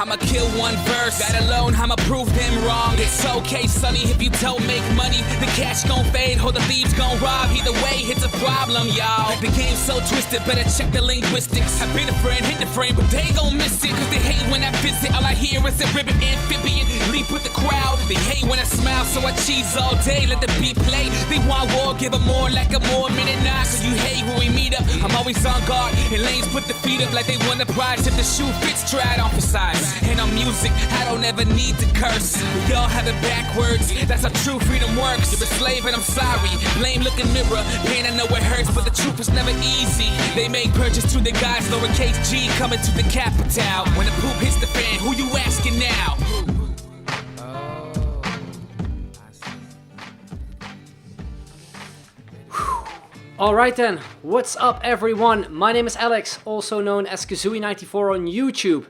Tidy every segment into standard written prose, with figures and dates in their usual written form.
I'ma kill one verse. That alone, I'ma prove them wrong. It's okay, sonny, if you don't make money, the cash gon' fade, or the thieves gon' rob. Either way, it's a problem, y'all. The game's so twisted, better check the linguistics. I've been a friend, hit the frame, but they gon' miss it. Cause they hate when I visit, all I hear is a ribbon amphibian. Leap with the crowd, they hate when I smile, so I cheese all day, let the beat play. They want war, give them more like a more minute nine. Cause you hate when we meet up, I'm always on guard. And lanes put the feet up like they won the prize. If the shoe fits, try it on for size. And on music, I don't ever need to curse. We all have it backwards, that's how true freedom works. You're a slave and I'm sorry, blame looking mirror. Pain I know it hurts, but the truth is never easy. They make purchase to the guys, lowercase g, coming to the capital. When the poop hits the fan, who you asking now? Alright then, what's up everyone? My name is Alex, also known as Zowie94 on YouTube.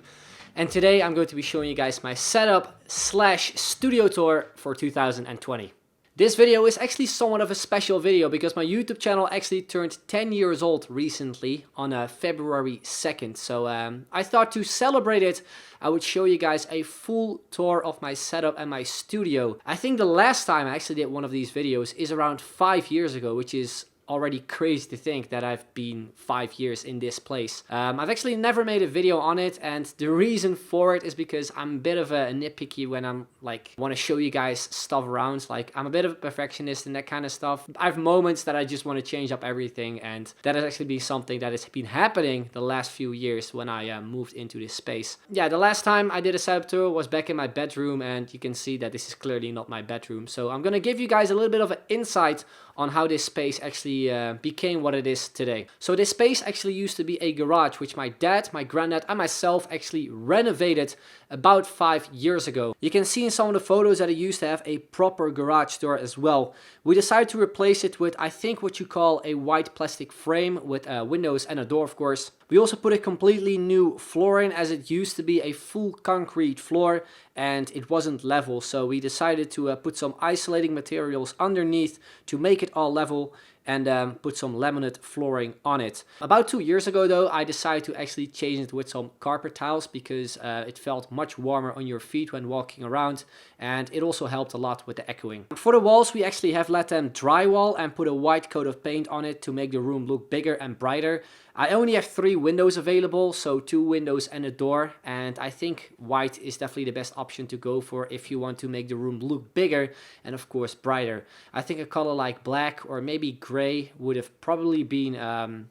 And today I'm going to be showing you guys my setup / studio tour for 2020. This video is actually somewhat of a special video because my YouTube channel actually turned 10 years old recently on February 2nd. So I thought to celebrate it, I would show you guys a full tour of my setup and my studio. I think the last time I actually did one of these videos is around 5 years ago, which is already crazy to think that I've been 5 years in this place. I've actually never made a video on it, and the reason for it is because I'm a bit of a nitpicky when I'm like want to show you guys stuff around. Like I'm a bit of a perfectionist and that kind of stuff. I have moments that I just want to change up everything, and that has actually been something that has been happening the last few years when I moved into this space. Yeah, the last time I did a setup tour was back in my bedroom, and you can see that this is clearly not my bedroom. So I'm gonna give you guys a little bit of an insight on how this space actually became what it is today. So this space actually used to be a garage which my dad, my granddad and myself actually renovated about 5 years ago. You can see in some of the photos that it used to have a proper garage door as well. We decided to replace it with, I think, what you call a white plastic frame with windows and a door, of course. We also put a completely new floor in, as it used to be a full concrete floor and it wasn't level. So we decided to put some isolating materials underneath to make it all level and put some laminate flooring on it. About 2 years ago though, I decided to actually change it with some carpet tiles because it felt much warmer on your feet when walking around, and it also helped a lot with the echoing. For the walls, we actually have let them drywall and put a white coat of paint on it to make the room look bigger and brighter. I only have 3 windows available, so 2 windows and a door, and I think white is definitely the best option to go for if you want to make the room look bigger and of course brighter. I think a color like black or maybe gray would have probably been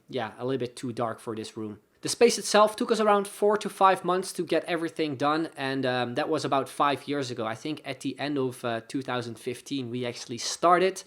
yeah, a little bit too dark for this room. The space itself took us around 4 to 5 months to get everything done, and that was about 5 years ago. I think at the end of 2015 we actually started,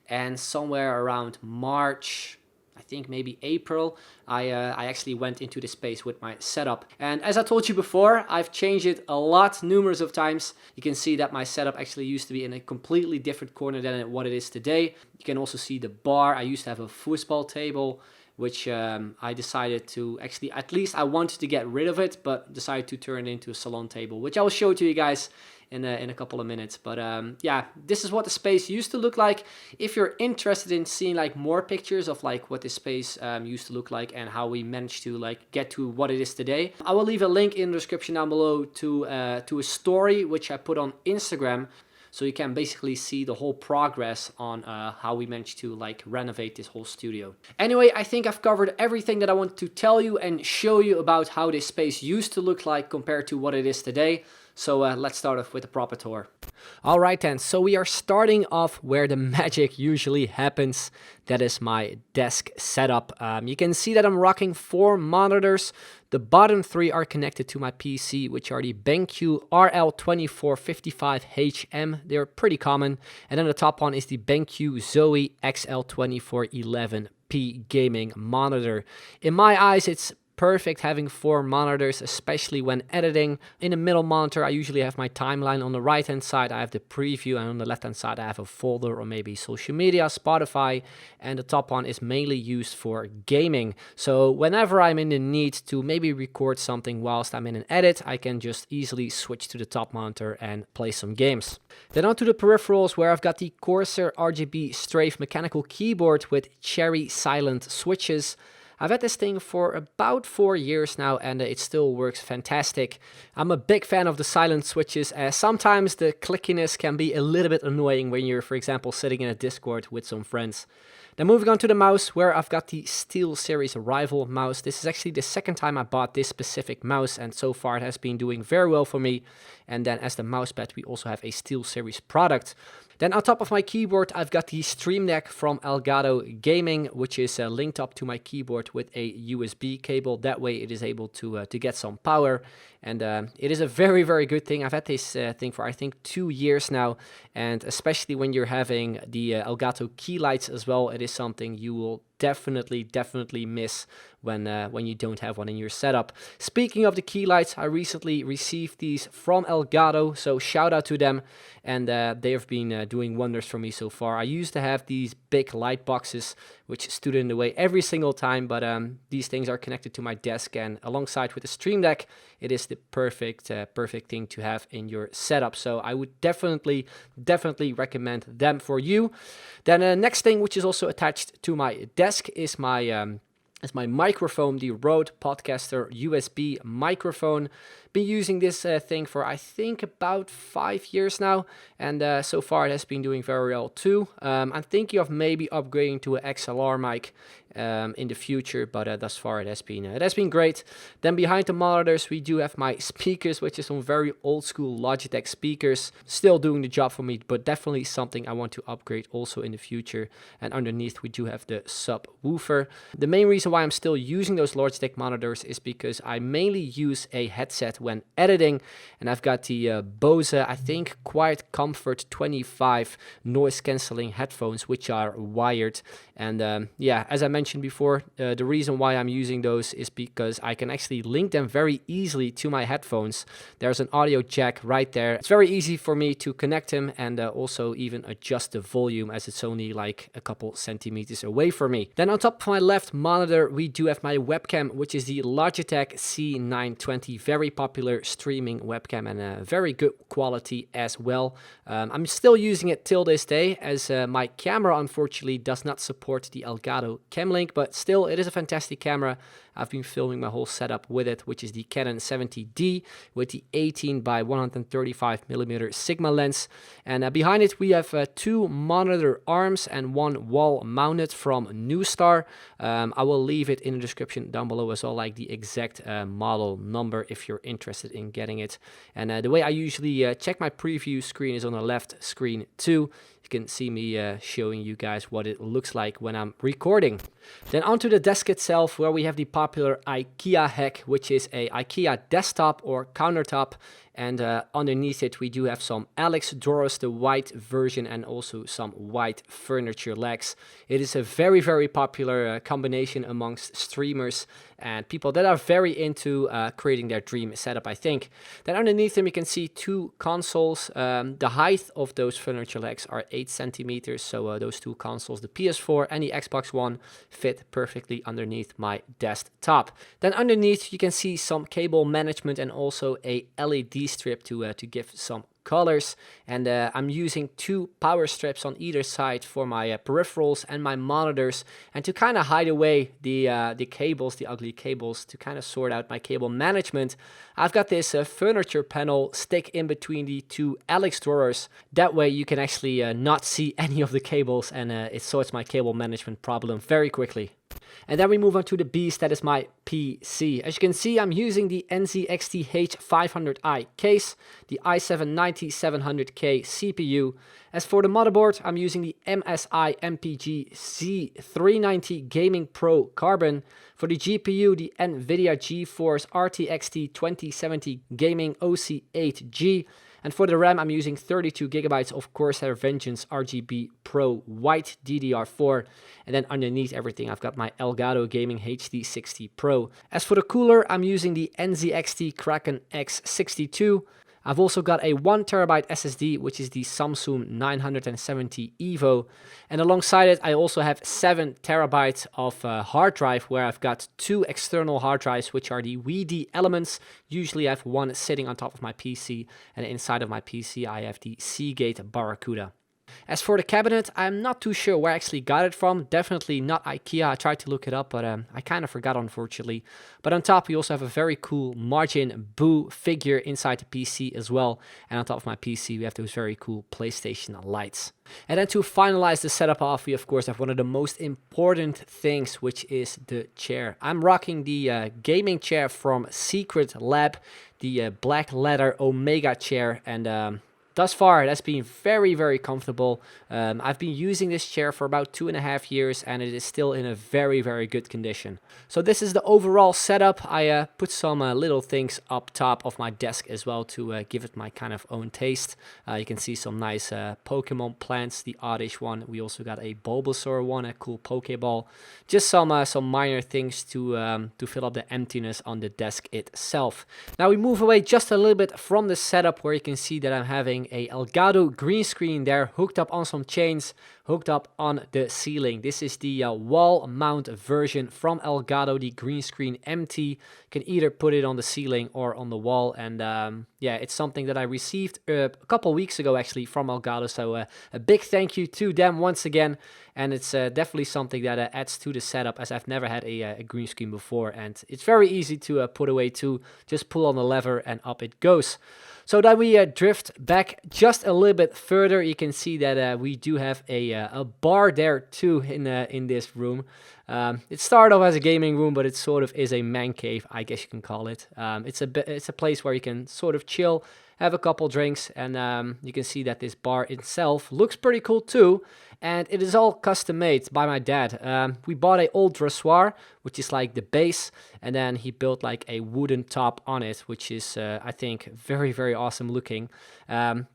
and somewhere around March, I think maybe April, I actually went into the space with my setup. And as I told you before, I've changed it a lot, numerous of times. You can see that my setup actually used to be in a completely different corner than what it is today. You can also see the bar. I used to have a foosball table, which I decided to actually, at least I wanted to get rid of it, but decided to turn it into a salon table, which I will show to you guys in a couple of minutes. But yeah, this is what the space used to look like. If you're interested in seeing like more pictures of like what this space used to look like and how we managed to like get to what it is today, I will leave a link in the description down below to a story which I put on Instagram. So you can basically see the whole progress on how we managed to like renovate this whole studio. Anyway, I think I've covered everything that I want to tell you and show you about how this space used to look like compared to what it is today. So let's start off with the proper tour. Alright then, so we are starting off where the magic usually happens. That is my desk setup. You can see that I'm rocking 4 monitors. The bottom 3 are connected to my PC, which are the Benq RL2455HM. They're pretty common. And then the top one is the Benq Zowie XL2411P gaming monitor. In my eyes, it's perfect having 4 monitors, especially when editing. In the middle monitor, I usually have my timeline. On the right hand side, I have the preview, and on the left hand side, I have a folder or maybe social media, Spotify, and the top one is mainly used for gaming. So whenever I'm in the need to maybe record something whilst I'm in an edit, I can just easily switch to the top monitor and play some games. Then onto the peripherals, where I've got the Corsair RGB STRAFE mechanical keyboard with cherry silent switches. I've had this thing for about 4 years now, and it still works fantastic. I'm a big fan of the silent switches, as sometimes the clickiness can be a little bit annoying when you're, for example, sitting in a Discord with some friends. Then moving on to the mouse, where I've got the SteelSeries Rival mouse. This is actually the second time I bought this specific mouse, and so far it has been doing very well for me. And then as the mousepad, we also have a SteelSeries product. Then on top of my keyboard, I've got the Stream Deck from Elgato Gaming, which is linked up to my keyboard with a USB cable. That way it is able to get some power. And it is a very, very good thing. I've had this thing for, I think, 2 years now. And especially when you're having the Elgato key lights as well, it is something you will definitely miss when you don't have one in your setup. Speaking of the key lights, I recently received these from Elgato, so shout out to them. And they have been doing wonders for me so far. I used to have these big light boxes which stood in the way every single time, but these things are connected to my desk, and alongside with the Stream Deck, it is the perfect thing to have in your setup. So I would definitely recommend them for you. Then next thing, which is also attached to my desk, is my microphone, the Rode Podcaster USB microphone. Been using this thing for, I think, about 5 years now, and so far it has been doing very well too. I'm thinking of maybe upgrading to an XLR mic in the future, but thus far it has been great. Then behind the monitors, we do have my speakers, which is some very old school Logitech speakers, still doing the job for me, but definitely something I want to upgrade also in the future. And underneath we do have the subwoofer. The main reason why I'm still using those Logitech monitors is because I mainly use a headset when editing, and I've got the Bose, I think, QuiteComfort 25 noise cancelling headphones, which are wired. And yeah, as I mentioned before, the reason why I'm using those is because I can actually link them very easily to my headphones. There's an audio jack right there. It's very easy for me to connect them, and also even adjust the volume, as it's only like a couple centimeters away from me. Then on top of my left monitor, we do have my webcam, which is the Logitech C920, very popular streaming webcam, and very good quality as well. I'm still using it till this day, as my camera unfortunately does not support the Elgato Cam Link, but still it is a fantastic camera. I've been filming my whole setup with it, which is the Canon 70D with the 18 by 135mm Sigma lens. And behind it we have 2 monitor arms and 1 wall mounted from NewStar. I will leave it in the description down below as well, like the exact model number if you're interested in getting it. And the way I usually check my preview screen is on the left screen too. You can see me showing you guys what it looks like when I'm recording. Then onto the desk itself, where we have the popular IKEA hack, which is a IKEA desktop or countertop. And underneath it we do have some Alex drawers, the white version, and also some white furniture legs. It is a very popular combination amongst streamers and people that are very into creating their dream setup, I think. Then underneath them you can see 2 consoles. The height of those furniture legs are 8 centimeters, so those 2 consoles, the PS4 and the Xbox One, fit perfectly underneath my desktop. Then underneath you can see some cable management and also a LED strip to give some colors, and I'm using 2 power strips on either side for my peripherals and my monitors, and to kind of hide away the cables, the ugly cables, to kind of sort out my cable management. I've got this furniture panel stick in between the 2 Alex drawers. That way you can actually not see any of the cables, and it sorts my cable management problem very quickly. And then we move on to the beast that is my PC. As you can see, I'm using the NZXT H500i case, the i7 9700K CPU. As for the motherboard, I'm using the MSI MPG Z390 Gaming Pro Carbon. For the GPU, the Nvidia GeForce RTX 2070 Gaming OC8G. And for the RAM, I'm using 32 GB of Corsair VENGEANCE RBG PRO White DDR4. And then underneath everything, I've got my Elgato Gaming HD60 Pro. As for the cooler, I'm using the NZXT Kraken X62. I've also got a 1TB SSD, which is the Samsung 970 EVO. And alongside it, I also have 7TB of hard drive, where I've got 2 external hard drives, which are the WD Elements. Usually I have one sitting on top of my PC, and inside of my PC I have the Seagate Barracuda. As for the cabinet, I'm not too sure where I actually got it from. Definitely not IKEA. I tried to look it up, but I kind of forgot, unfortunately. But on top, we also have a very cool Margin Boo figure inside the PC as well. And on top of my PC, we have those very cool PlayStation lights. And then to finalize the setup off, we of course have one of the most important things, which is the chair. I'm rocking the gaming chair from Secret Lab, the black leather Omega chair, and thus far, that's been very, very comfortable. I've been using this chair for about 2.5 years, and it is still in a very, very good condition. So this is the overall setup. I put some little things up top of my desk as well to give it my kind of own taste. You can see some nice Pokemon plants, the oddish one. We also got a Bulbasaur one, a cool Pokeball. Just some minor things to fill up the emptiness on the desk itself. Now we move away just a little bit from the setup, where you can see that I'm having a Elgato green screen there, hooked up on some chains, hooked up on the ceiling. This is the wall mount version from Elgato, the green screen MT. You can either put it on the ceiling or on the wall, and yeah, it's something that I received a couple weeks ago actually from Elgato, so a big thank you to them once again. And it's definitely something that adds to the setup, as I've never had a green screen before, and it's very easy to put away too. Just pull on the lever and up it goes. So then we drift back just a little bit further. You can see that we do have a bar there too in this room. It started off as a gaming room, but it sort of is a man cave, I guess you can call it. It's a place where you can sort of chill, have a couple drinks, and you can see that this bar itself looks pretty cool too. And it is all custom made by my dad. We bought an old dressoir, which is like the base, and then he built like a wooden top on it, which is, I think, very, very awesome looking.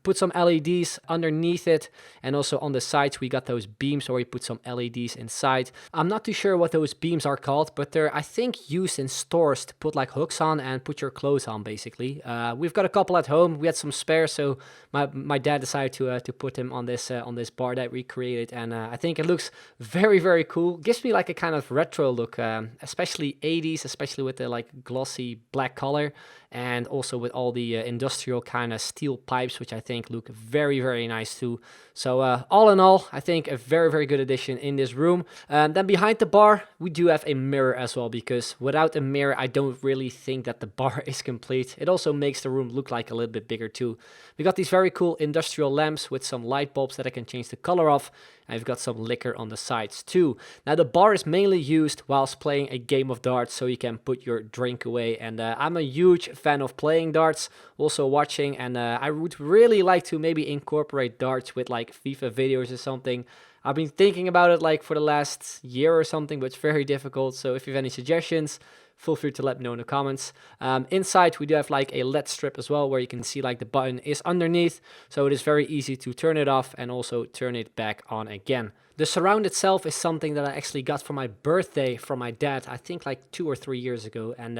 Put some LEDs underneath it, and also on the sides we got those beams where we put some LEDs inside. I'm not too sure what those beams are called, but they're, I think, used in stores to put like hooks on and put your clothes on, basically. We've got a couple at home. We had some spare, so my dad decided to put them on this bar that we created. And I think it looks very, very cool. Gives me like a kind of retro look, especially 80s, especially with the like glossy black color, and also with all the industrial kind of steel pipes, which I think look very, very nice too. So all in all, I think a very, very good addition in this room. Then behind the bar, we do have a mirror as well, because without a mirror, I don't really think that the bar is complete. It also makes the room look like a little bit bigger too. We got these very cool industrial lamps with some light bulbs that I can change the color of. I've got some liquor on the sides too. Now the bar is mainly used whilst playing a game of darts, so you can put your drink away. And I'm a huge fan of playing darts, also watching, and I would really like to maybe incorporate darts with like FIFA videos or something. I've been thinking about it like for the last year or something, but it's very difficult. So if you have any suggestions, feel free to let me know in the comments. Inside we do have like a LED strip as well, where you can see like the button is underneath, so it is very easy to turn it off and also turn it back on again. The surround itself is something that I actually got for my birthday from my dad, I think like 2 or 3 years ago. And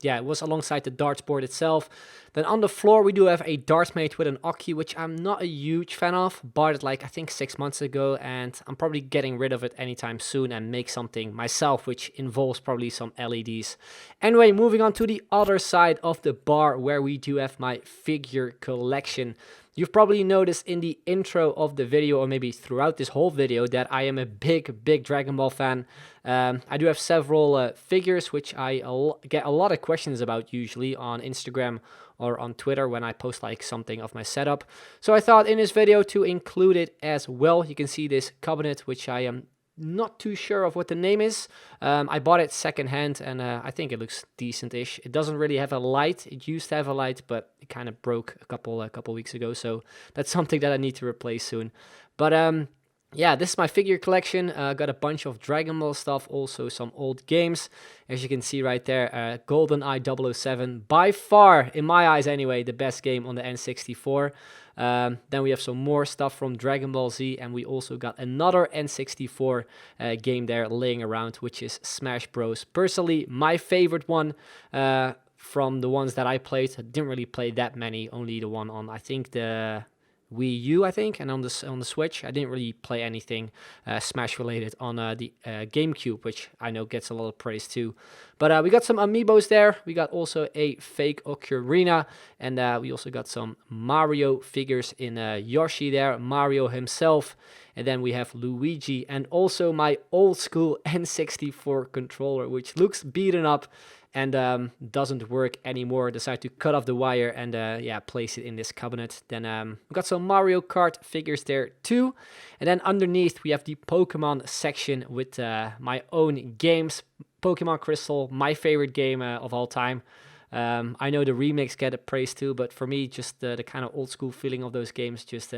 yeah, it was alongside the darts board itself. Then on the floor we do have a dart mate with an Oki, which I'm not a huge fan of. Bought it like I think 6 months ago, and I'm probably getting rid of it anytime soon and make something myself, which involves probably some LEDs. Anyway, moving on to the other side of the bar, where we do have my figure collection. You've probably noticed in the intro of the video, or maybe throughout this whole video, that I am a big Dragon Ball fan. I do have several figures, which I get a lot of questions about usually on Instagram or on Twitter when I post like something of my setup. So I thought in this video to include it as well. You can see this cabinet, which I am not too sure of what the name is. I bought it secondhand, and I think it looks decent-ish. It doesn't really have a light. It used to have a light, but it kind of broke a couple weeks ago, so that's something that I need to replace soon. But yeah, this is my figure collection. Got a bunch of Dragon Ball stuff, also some old games. As you can see right there, GoldenEye 007, by far, in my eyes anyway, the best game on the N64. Then we have some more stuff from Dragon Ball Z, and we also got another N64 game there laying around, which is Smash Bros. Personally, my favorite one from the ones that I played. I didn't really play that many, only the one on, I think, the Wii U, I think, and on the Switch. I didn't really play anything Smash related on the GameCube, which I know gets a lot of praise too. But we got some amiibos there. We got also a fake ocarina, and we also got some Mario figures in Yoshi there, Mario himself. And then we have Luigi and also my old school N64 controller, which looks beaten up and doesn't work anymore. Decided to cut off the wire and yeah, place it in this cabinet. Then we got some Mario Kart figures there too. And then underneath we have the Pokemon section with my own games. Pokemon Crystal, my favorite game of all time. I know the remakes get a praise too, but for me, just the kind of old school feeling of those games just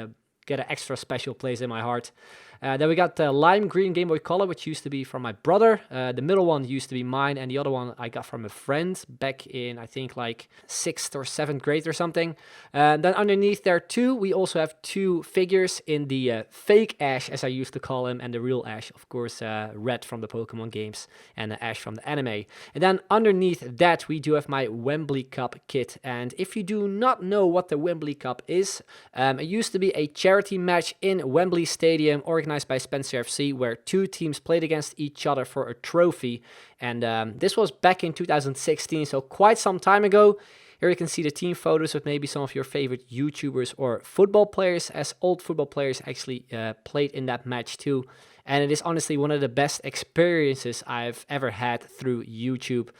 get an extra special place in my heart. Then we got the lime green Game Boy Color, which used to be from my brother. The middle one used to be mine, and the other one I got from a friend back in, I think, like 6th or 7th grade or something. Then underneath there too, we also have two figures in the fake Ash, as I used to call him, and the real Ash, of course, Red from the Pokemon games, and Ash from the anime. And then underneath that, we do have my Wembley Cup kit. And if you do not know what the Wembley Cup is, it used to be a charity match in Wembley Stadium, organized by Spencer FC, where two teams played against each other for a trophy. And this was back in 2016, so quite some time ago. Here you can see the team photos of maybe some of your favorite YouTubers or football players, as old football players actually played in that match too. And it is honestly one of the best experiences I've ever had through YouTube.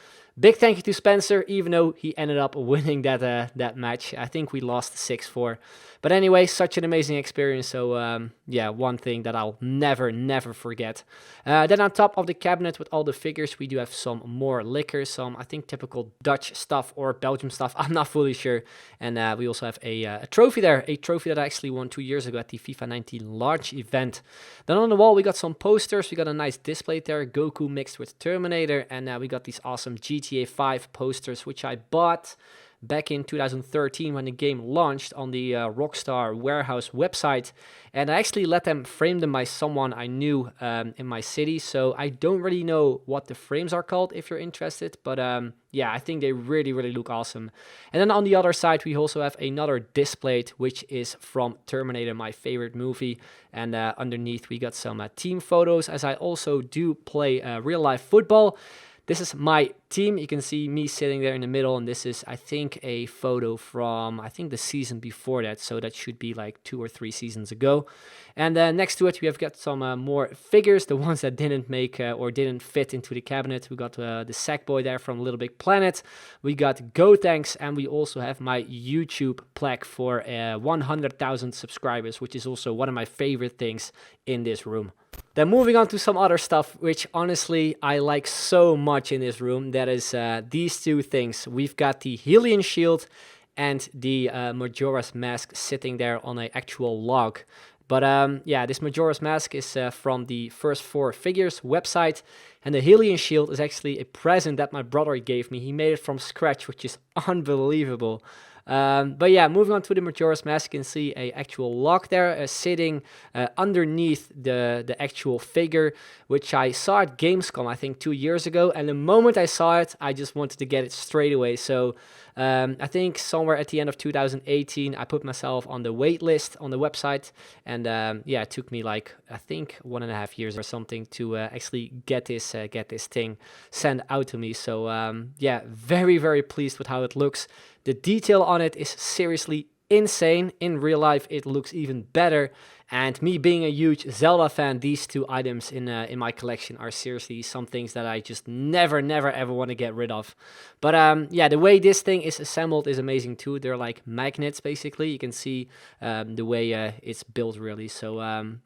Big thank you to Spencer, even though he ended up winning that match. I think we lost 6-4. But anyway, such an amazing experience. So yeah, one thing that I'll never forget. Then on top of the cabinet with all the figures, we do have some more liquor, some I think typical Dutch stuff or Belgium stuff. I'm not fully sure. And we also have a trophy there, a trophy that I actually won 2 years ago at the FIFA 19 launch event. Then on the wall we got some posters. We got a nice display there, Goku mixed with Terminator, and we got these awesome GTA 5 posters, which I bought back in 2013 when the game launched on the Rockstar Warehouse website, and I actually let them frame them by someone I knew in my city, so I don't really know what the frames are called if you're interested, but yeah, I think they really look awesome. And then on the other side we also have another display which is from Terminator, my favorite movie, and underneath we got some team photos, as I also do play real life football. This is my team. You can see me sitting there in the middle, and this is, I think, a photo from, I think, the season before that, so that should be like 2 or 3 seasons ago. And then next to it, we have got some more figures, the ones that didn't make or didn't fit into the cabinet. We got the Sackboy there from Little Big Planet. We got Go Thanks, and we also have my YouTube plaque for 100,000 subscribers, which is also one of my favorite things in this room. Then moving on to some other stuff, which honestly I like so much in this room. That is these two things. We've got the Hylian Shield and the Majora's Mask sitting there on an actual log. But yeah, this Majora's Mask is from the First 4 Figures website, and the Hylian Shield is actually a present that my brother gave me. He made it from scratch, which is unbelievable. But yeah, moving on to the Majora's Mask, you can see a actual log there sitting underneath the actual figure, which I saw at Gamescom, I think 2 years ago. And the moment I saw it, I just wanted to get it straight away. So I think somewhere at the end of 2018, I put myself on the wait list on the website. And yeah, it took me like, I think 1.5 years or something to actually get this thing sent out to me. So yeah, very pleased with how it looks. The detail on it is seriously insane. In real life, it looks even better. And me being a huge Zelda fan, these two items in my collection are seriously some things that I just never ever want to get rid of. But yeah, the way this thing is assembled is amazing too. They're like magnets basically. You can see the way it's built really. So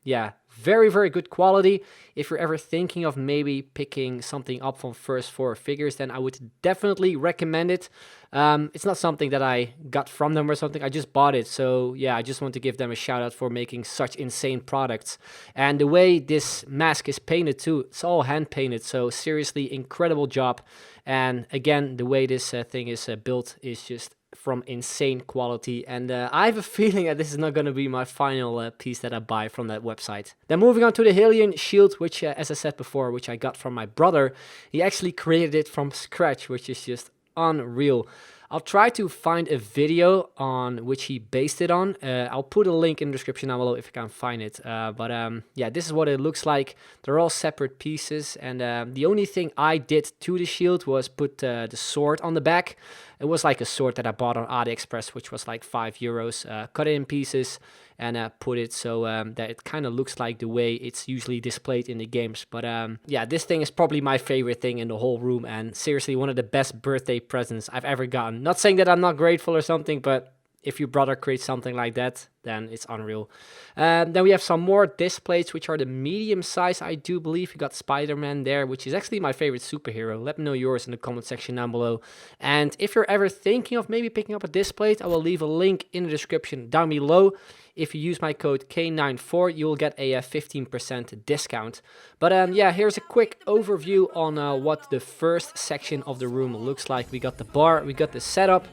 yeah, very good quality. If you're ever thinking of maybe picking something up from First 4 Figures, then I would definitely recommend it. It's not something that I got from them or something. I just bought it. So yeah, I just want to give them a shout out for making such insane products. And the way this mask is painted too, it's all hand painted. So seriously, incredible job. And again, the way this thing is built is just from insane quality, and I have a feeling that this is not going to be my final piece that I buy from that website. Then moving on to the Hylian Shield, which as I said before, which I got from my brother. He actually created it from scratch, which is just unreal. I'll try to find a video on which he based it on. I'll put a link in the description down below if I can find it. Yeah, this is what it looks like. They're all separate pieces, and the only thing I did to the shield was put the sword on the back. It was like a sword that I bought on AliExpress, which was like €5. Cut it in pieces and put it so that it kind of looks like the way it's usually displayed in the games. But yeah, this thing is probably my favorite thing in the whole room, and seriously one of the best birthday presents I've ever gotten. Not saying that I'm not grateful or something, but if your brother creates something like that, then it's unreal. Then we have some more displays, which are the medium size, I do believe. You got Spider-Man there, which is actually my favorite superhero. Let me know yours in the comment section down below. And if you're ever thinking of maybe picking up a display, I will leave a link in the description down below. If you use my code K94, you'll get a 15% discount. But yeah, here's a quick overview on what the first section of the room looks like. We got the bar, we got the setup.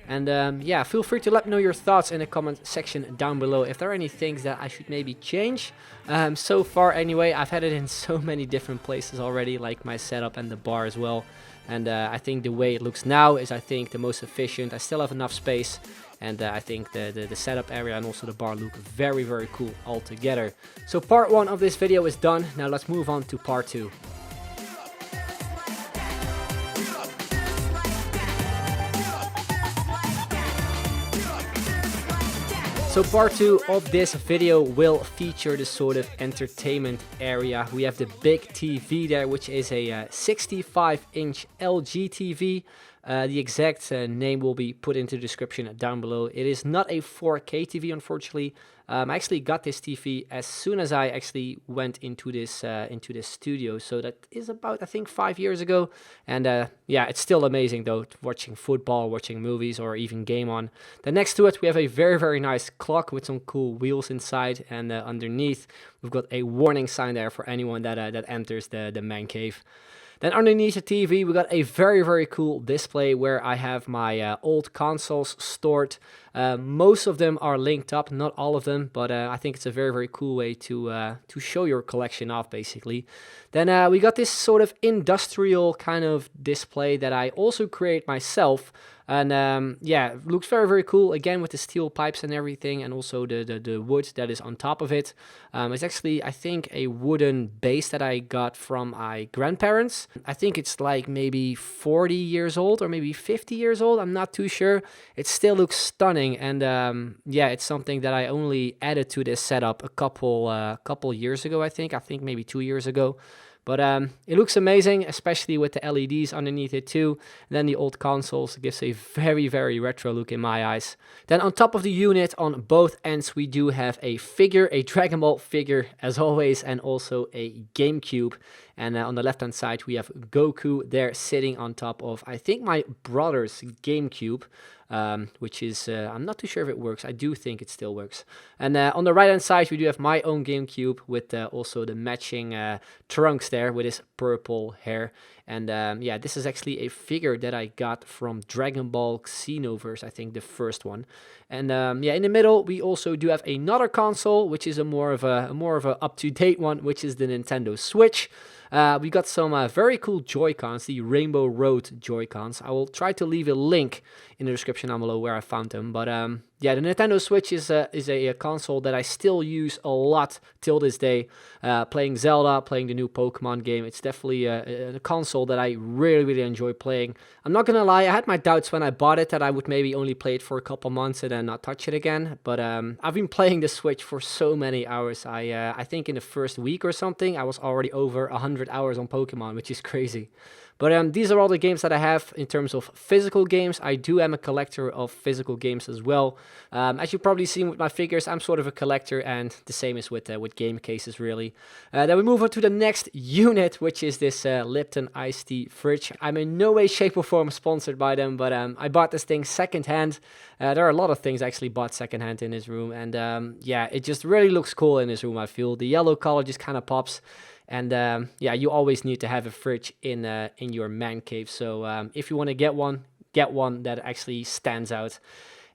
And yeah, feel free to let me know your thoughts in the comment section down below. If there are any things that I should maybe change. So far anyway, I've had it in so many different places already, like my setup and the bar as well. And I think the way it looks now is, I think, the most efficient. I still have enough space. And I think the setup area and also the bar look very, very cool altogether. So part 1 of this video is done. Now let's move on to part 2. So part 2 of this video will feature the sort of entertainment area. We have the big TV there, which is a 65-inch LG TV. The exact name will be put into the description down below. It is not a 4K TV, unfortunately. I actually got this TV as soon as I actually went into this studio. So that is about, I think, 5 years ago. And yeah, it's still amazing though, watching football, watching movies, or even game on. Then next to it, we have a very, very nice clock with some cool wheels inside. And underneath, we've got a warning sign there for anyone that enters the man cave. Then underneath the TV, we got a very, very cool display where I have my old consoles stored. Most of them are linked up, not all of them, but I think it's a very, very cool way to show your collection off, basically. Then we got this sort of industrial kind of display that I also create myself. And yeah, it looks very, very cool, again with the steel pipes and everything, and also the wood that is on top of it. It's actually, I think, a wooden base that I got from my grandparents. I think it's like maybe 40 years old or maybe 50 years old, I'm not too sure. It still looks stunning, and yeah, it's something that I only added to this setup a couple years ago, I think maybe 2 years ago. But it looks amazing, especially with the LEDs underneath it too. And then the old consoles gives a very, very retro look in my eyes. Then on top of the unit, on both ends, we do have a figure, a Dragon Ball figure as always, and also a GameCube. And on the left hand side, we have Goku there sitting on top of, I think, my brother's GameCube. Which is, I'm not too sure if it works. I do think it still works. And on the right hand side, we do have my own GameCube with also the matching trunks there with his purple hair. And yeah, this is actually a figure that I got from Dragon Ball Xenoverse, I think the first one. And yeah, in the middle, we also do have another console, which is a more of a up-to-date one, which is the Nintendo Switch. We got some very cool Joy-Cons, the Rainbow Road Joy-Cons. I will try to leave a link in the description down below where I found them. But yeah, the Nintendo Switch is a console that I still use a lot till this day. Playing Zelda, playing the new Pokemon game. It's definitely a console that I really, really enjoy playing. I'm not gonna lie, I had my doubts when I bought it that I would maybe only play it for a couple months and then not touch it again. But I've been playing the Switch for so many hours. I think in the first week or something, I was already over 100 hours on Pokemon, which is crazy. But these are all the games that I have in terms of physical games. I do am a collector of physical games as well. As you've probably seen with my figures, I'm sort of a collector, and the same is with game cases, really. Then we move on to the next unit, which is this Lipton iced tea fridge. I'm in no way, shape, or form sponsored by them, but I bought this thing secondhand. There are a lot of things I actually bought secondhand in this room, and yeah, it just really looks cool in this room, I feel. The yellow color just kind of pops. And yeah, you always need to have a fridge in your man cave. So if you want to get one that actually stands out.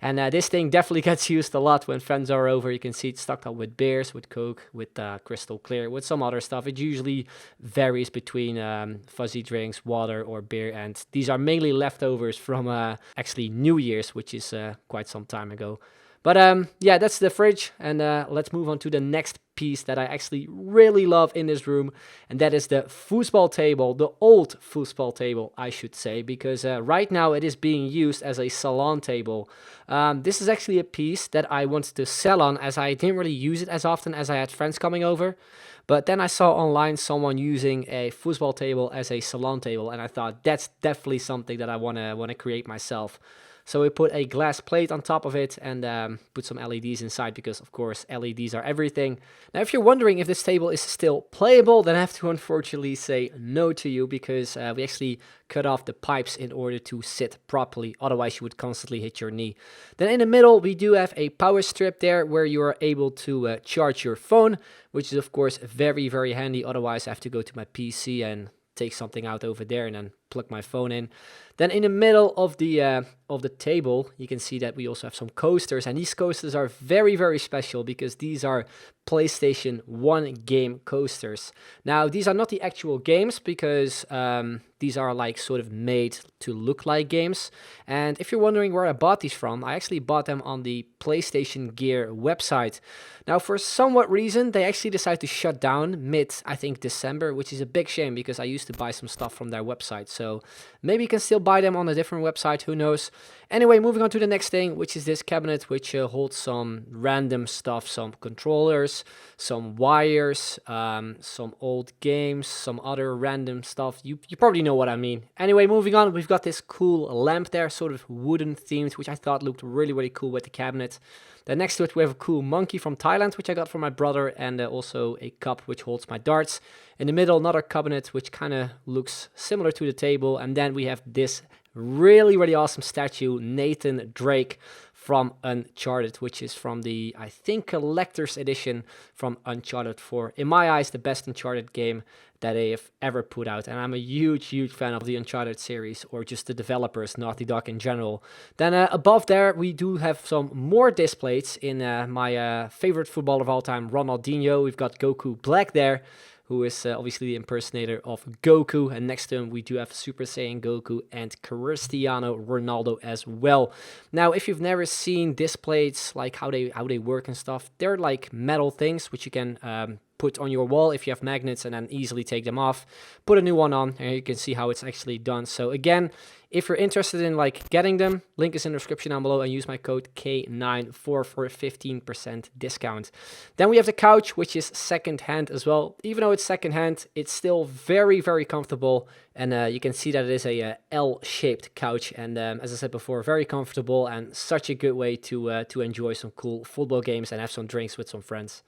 And this thing definitely gets used a lot when friends are over. You can see it's stocked up with beers, with Coke, with Crystal Clear, with some other stuff. It usually varies between fuzzy drinks, water, or beer. And these are mainly leftovers from actually New Year's, which is quite some time ago. But yeah, that's the fridge, and let's move on to the next piece that I actually really love in this room, and that is the foosball table, the old foosball table, I should say, because right now it is being used as a salon table. This is actually a piece that I wanted to sell on, as I didn't really use it as often as I had friends coming over. But then I saw online someone using a foosball table as a salon table, and I thought that's definitely something that I want to create myself. So we put a glass plate on top of it and put some LEDs inside because, of course, LEDs are everything. Now, if you're wondering if this table is still playable, then I have to unfortunately say no to you because we actually cut off the pipes in order to sit properly. Otherwise, you would constantly hit your knee. Then in the middle, we do have a power strip there where you are able to charge your phone, which is, of course, very, very handy. Otherwise, I have to go to my PC and take something out over there and then plug my phone in. Then in the middle of the table, you can see that we also have some coasters, and these coasters are very, very special because these are PlayStation 1 game coasters. Now, these are not the actual games because these are like sort of made to look like games. And if you're wondering where I bought these from, I actually bought them on the PlayStation Gear website. Now, for somewhat reason, they actually decided to shut down mid, I think, December, which is a big shame because I used to buy some stuff from their website. So maybe you can still buy them on a different website, who knows. Anyway, moving on to the next thing, which is this cabinet, which holds some random stuff, some controllers, some wires, some old games, some other random stuff. You probably know what I mean. Anyway, moving on, we've got this cool lamp there, sort of wooden themed, which I thought looked really, really cool with the cabinet. Then next to it, we have a cool monkey from Thailand, which I got from my brother, and also a cup which holds my darts. In the middle, another cabinet, which kind of looks similar to the table. And then we have this really, really awesome statue, Nathan Drake from Uncharted, which is from the, I think, collector's edition from Uncharted 4. In my eyes, the best Uncharted game that they have ever put out. And I'm a huge, huge fan of the Uncharted series, or just the developers, Naughty Dog in general. Then above there, we do have some more displays in my favorite footballer of all time, Ronaldinho. We've got Goku Black there, who is obviously the impersonator of Goku. And next to him, we do have Super Saiyan Goku and Cristiano Ronaldo as well. Now, if you've never seen displays, like how they work and stuff, they're like metal things, which you can put on your wall if you have magnets and then easily take them off. Put a new one on and you can see how it's actually done. So again, if you're interested in like getting them, link is in the description down below and use my code K94 for a 15% discount. Then we have the couch, which is second hand as well. Even though it's second hand, it's still very, very comfortable. And you can see that it is a L-shaped couch. And as I said before, very comfortable and such a good way to enjoy some cool football games and have some drinks with some friends.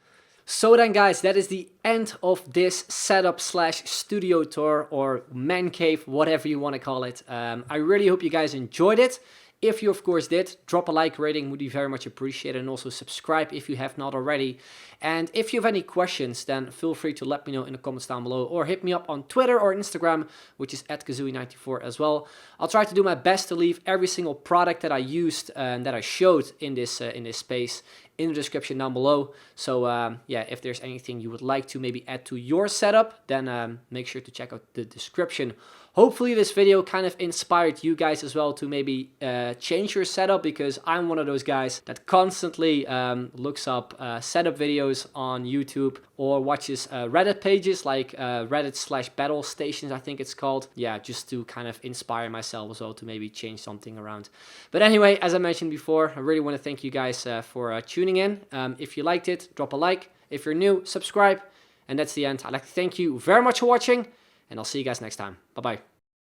So then guys, that is the end of this setup slash studio tour or man cave, whatever you want to call it. I really hope you guys enjoyed it. If you of course did, drop a like rating, would be very much appreciated, and also subscribe if you have not already. And if you have any questions, then feel free to let me know in the comments down below, or hit me up on Twitter or Instagram, which is @kazowie94 as well. I'll try to do my best to leave every single product that I used and that I showed in this space in the description down below. So yeah, if there's anything you would like to maybe add to your setup, then make sure to check out the description. Hopefully this video kind of inspired you guys as well to maybe change your setup, because I'm one of those guys that constantly looks up setup videos on YouTube or watches Reddit pages like Reddit/battle stations, I think it's called. Yeah, just to kind of inspire myself as well to maybe change something around. But anyway, as I mentioned before, I really want to thank you guys for tuning in. If you liked it, drop a like. If you're new, subscribe. And that's the end. I'd like to thank you very much for watching, and I'll see you guys next time. Bye-bye.